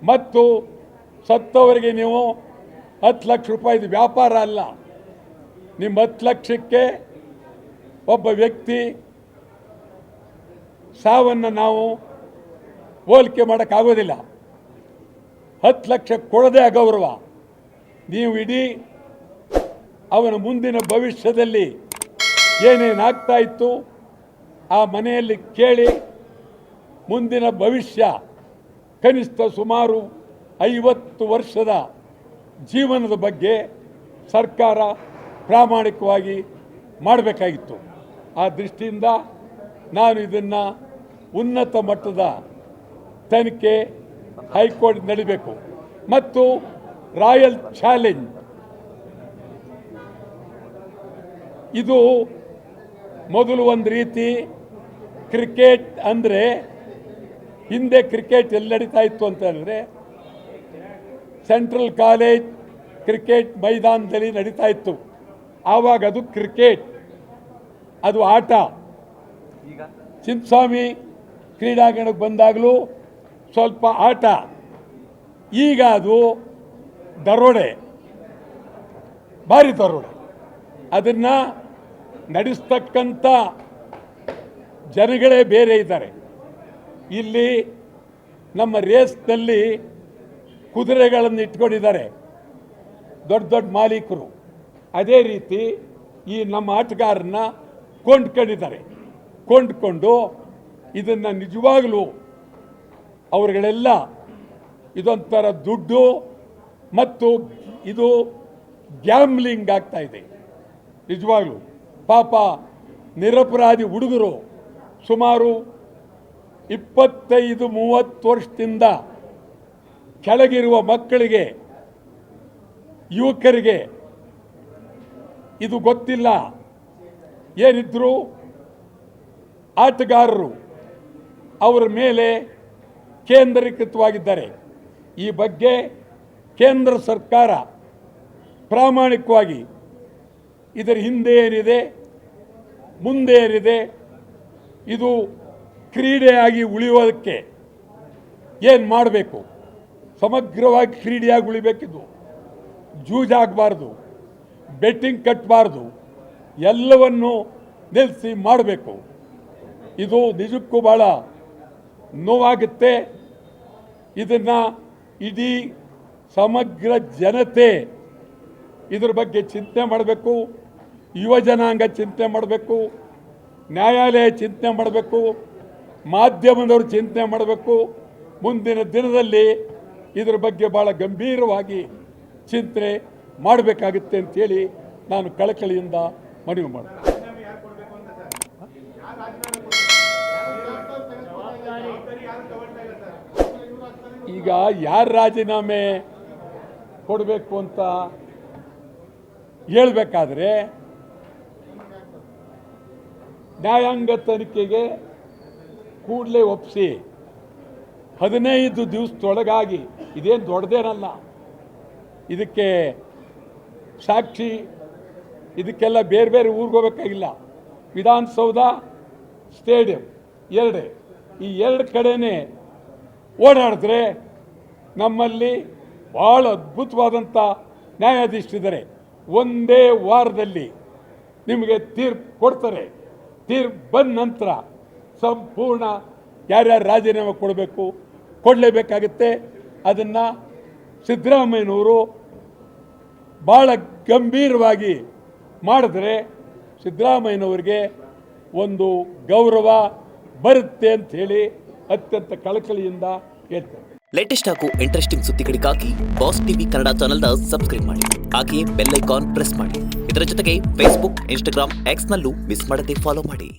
ಮತ್ತು ಸತ್ತವರಿಗೆ ನೀವು 10 ಲಕ್ಷ ರೂಪಾಯಿದು ವ್ಯಾಪಾರ ಅಲ್ಲ. ನಿಮ್ಮ 10 ಲಕ್ಷಕ್ಕೆ ಒಬ್ಬ ವ್ಯಕ್ತಿ ಸಾವನ್ನು ನಾವು ಹೋಲಿಕೆ ಮಾಡೋಕ್ಕಾಗೋದಿಲ್ಲ. 10 ಲಕ್ಷ ಕೊಡದೆ ಅಗೌರವ. ನೀವು ಇಡೀ ಅವನ ಮುಂದಿನ ಭವಿಷ್ಯದಲ್ಲಿ ಏನೇನಾಗ್ತಾ ಇತ್ತು ಆ ಮನೆಯಲ್ಲಿ ಕೇಳಿ ಮುಂದಿನ ಭವಿಷ್ಯ ಕನಿಷ್ಠ ಸುಮಾರು 50 ವರ್ಷದ ಜೀವನದ ಬಗ್ಗೆ ಸರ್ಕಾರ ಪ್ರಾಮಾಣಿಕವಾಗಿ ಮಾಡಬೇಕಾಗಿತ್ತು. ಆ ದೃಷ್ಟಿಯಿಂದ ನಾನು ಇದನ್ನು ಉನ್ನತ ಮಟ್ಟದ ತನಿಖೆ ಹೈಕೋರ್ಟ್ ನಡೀಬೇಕು. ಮತ್ತು ರಾಯಲ್ ಚಾಲೆಂಜ್ ಇದು ಮೊದಲು ಒಂದು ರೀತಿ ಕ್ರಿಕೆಟ್ ಅಂದರೆ, ಹಿಂದೆ ಕ್ರಿಕೆಟ್ ಎಲ್ಲಿ ನಡೀತಾ ಇತ್ತು ಅಂತಂದರೆ ಸೆಂಟ್ರಲ್ ಕಾಲೇಜ್ ಕ್ರಿಕೆಟ್ ಮೈದಾನದಲ್ಲಿ ನಡೀತಾ ಇತ್ತು. ಆವಾಗ ಅದು ಕ್ರಿಕೆಟ್, ಅದು ಆಟ. ಚಿನ್ನಸ್ವಾಮಿ ಕ್ರೀಡಾಂಗಣಕ್ಕೆ ಬಂದಾಗಲೂ ಸ್ವಲ್ಪ ಆಟ. ಈಗ ಅದು ದರೋಡೆ, ಭಾರಿ ದರೋಡೆ. ಅದನ್ನು ನಡೆಸ್ತಕ್ಕಂಥ ಜನಗಳೇ ಬೇರೆ ಇದ್ದಾರೆ. ಇಲ್ಲಿ ನಮ್ಮ ರೇಸ್ನಲ್ಲಿ ಕುದುರೆಗಳನ್ನು ಇಟ್ಕೊಂಡಿದ್ದಾರೆ ದೊಡ್ಡ ದೊಡ್ಡ ಮಾಲೀಕರು. ಅದೇ ರೀತಿ ಈ ನಮ್ಮ ಆಟಗಾರನ್ನ ಕೊಂಡ್ಕೊಂಡಿದ್ದಾರೆ. ಕೊಂಡ್ಕೊಂಡು ಇದನ್ನು ನಿಜವಾಗಲೂ ಅವರುಗಳೆಲ್ಲ ಇದೊಂಥರ ದುಡ್ಡು ಮತ್ತು ಇದು ಗ್ಯಾಮ್ಲಿಂಗ್ ಆಗ್ತಾ ಇದೆ. ನಿಜವಾಗಲೂ ಪಾಪ ನಿರಪರಾಧಿ ಹುಡುಗರು ಸುಮಾರು 25-30 ವರ್ಷದಿಂದ ಕೆಳಗಿರುವ ಮಕ್ಕಳಿಗೆ, ಯುವಕರಿಗೆ ಇದು ಗೊತ್ತಿಲ್ಲ. ಏನಿದ್ರು ಆಟಗಾರರು ಅವರ ಮೇಲೆ ಕೇಂದ್ರೀಕೃತವಾಗಿದ್ದಾರೆ. ಈ ಬಗ್ಗೆ ಕೇಂದ್ರ ಸರ್ಕಾರ ಪ್ರಾಮಾಣಿಕವಾಗಿ ಇದರ ಹಿಂದೆ ಏನಿದೆ, ಮುಂದೆ ಏನಿದೆ, ಇದು ಕ್ರೀಡೆಯಾಗಿ ಉಳಿಯೋದಕ್ಕೆ ಏನು ಮಾಡಬೇಕು, ಸಮಗ್ರವಾಗಿ ಕ್ರೀಡೆಯಾಗಿ ಉಳಿಬೇಕಿದ್ದು. ಜೂಜಾಗಬಾರ್ದು, ಬೆಟ್ಟಿಂಗ್ ಕಟ್ಟಬಾರ್ದು, ಎಲ್ಲವನ್ನು ನಿಲ್ಲಿಸಿ ಮಾಡಬೇಕು. ಇದು ನಿಜಕ್ಕೂ ಭಾಳ ನೋವಾಗುತ್ತೆ. ಇದನ್ನು ಇಡೀ ಸಮಗ್ರ ಜನತೆ ಇದರ ಬಗ್ಗೆ ಚಿಂತನೆ ಮಾಡಬೇಕು. ಯುವ ಜನಾಂಗ ಚಿಂತನೆ ಮಾಡಬೇಕು, ನ್ಯಾಯಾಲಯ ಚಿಂತನೆ ಮಾಡಬೇಕು, ಮಾಧ್ಯಮದವರು ಚಿಂತನೆ ಮಾಡಬೇಕು. ಮುಂದಿನ ದಿನದಲ್ಲಿ ಇದರ ಬಗ್ಗೆ ಭಾಳ ಗಂಭೀರವಾಗಿ ಚಿಂತನೆ ಮಾಡಬೇಕಾಗುತ್ತೆ ಅಂತೇಳಿ ನಾನು ಕಳಕಳಿಯಿಂದ ಮನವಿ ಮಾಡ್ತೀನಿ. ಈಗ ಯಾರು ರಾಜೀನಾಮೆ ಕೊಡಬೇಕು ಅಂತ ಹೇಳಬೇಕಾದ್ರೆ ನ್ಯಾಯಾಂಗ ತನಿಖೆಗೆ ಕೂಡಲೇ ಒಪ್ಪಿಸಿ 15 ದಿವಸದೊಳಗಾಗಿ, ಇದೇನು ದೊಡ್ಡದೇನಲ್ಲ, ಇದಕ್ಕೆ ಸಾಕ್ಷಿ ಇದಕ್ಕೆಲ್ಲ ಬೇರೆ ಬೇರೆ ಊರಿಗೆ ಹೋಗಬೇಕಾಗಿಲ್ಲ. ವಿಧಾನಸೌಧ, ಸ್ಟೇಡಿಯಂ ಎರಡೇ, ಈ ಎರಡು ಕಡೆನೇ ಓಡಾಡಿದ್ರೆ ನಮ್ಮಲ್ಲಿ ಭಾಳ ಅದ್ಭುತವಾದಂಥ ನ್ಯಾಯಾಧೀಶರಿದ್ದಾರೆ. ಒಂದೇ ವಾರದಲ್ಲಿ ನಿಮಗೆ ತೀರ್ಪು ಕೊಡ್ತಾರೆ. ತೀರ್ಪು ಬಂದ ನಂತರ ಸಂಪೂರ್ಣ ಯಾರ್ಯಾರು ರಾಜೀನಾಮೆ ಕೊಡಬೇಕು ಕೊಡಲೇಬೇಕಾಗುತ್ತೆ. ಅದನ್ನು ಸಿದ್ದರಾಮಯ್ಯನವರು ಭಾಳ ಗಂಭೀರವಾಗಿ ಮಾಡಿದ್ರೆ ಸಿದ್ದರಾಮಯ್ಯನವರಿಗೆ ಒಂದು ಗೌರವ ಬರುತ್ತೆ ಅಂತ ಹೇಳಿ ಅತ್ಯಂತ ಕಳಕಳಿಯಿಂದ ಹೇಳ್ತಾರೆ. ಲೇಟೆಸ್ಟ್ ಹಾಗೂ ಇಂಟ್ರೆಸ್ಟಿಂಗ್ ಸುದ್ದಿಗಳಿಗಾಗಿ ಬಾಸ್ ಟಿವಿ ಕನ್ನಡ ಚಾನೆಲ್ನ ಸಬ್ಸ್ಕ್ರೈಬ್ ಮಾಡಿ. ಹಾಗೆಯೇ ಬೆಲ್ ಐಕಾನ್ ಪ್ರೆಸ್ ಮಾಡಿ. ಇದರ ಜೊತೆಗೆ ಫೇಸ್ಬುಕ್, ಇನ್ಸ್ಟಾಗ್ರಾಮ್, ಎಕ್ಸ್ನಲ್ಲೂ ಮಿಸ್ ಮಾಡದೆ ಫಾಲೋ ಮಾಡಿ.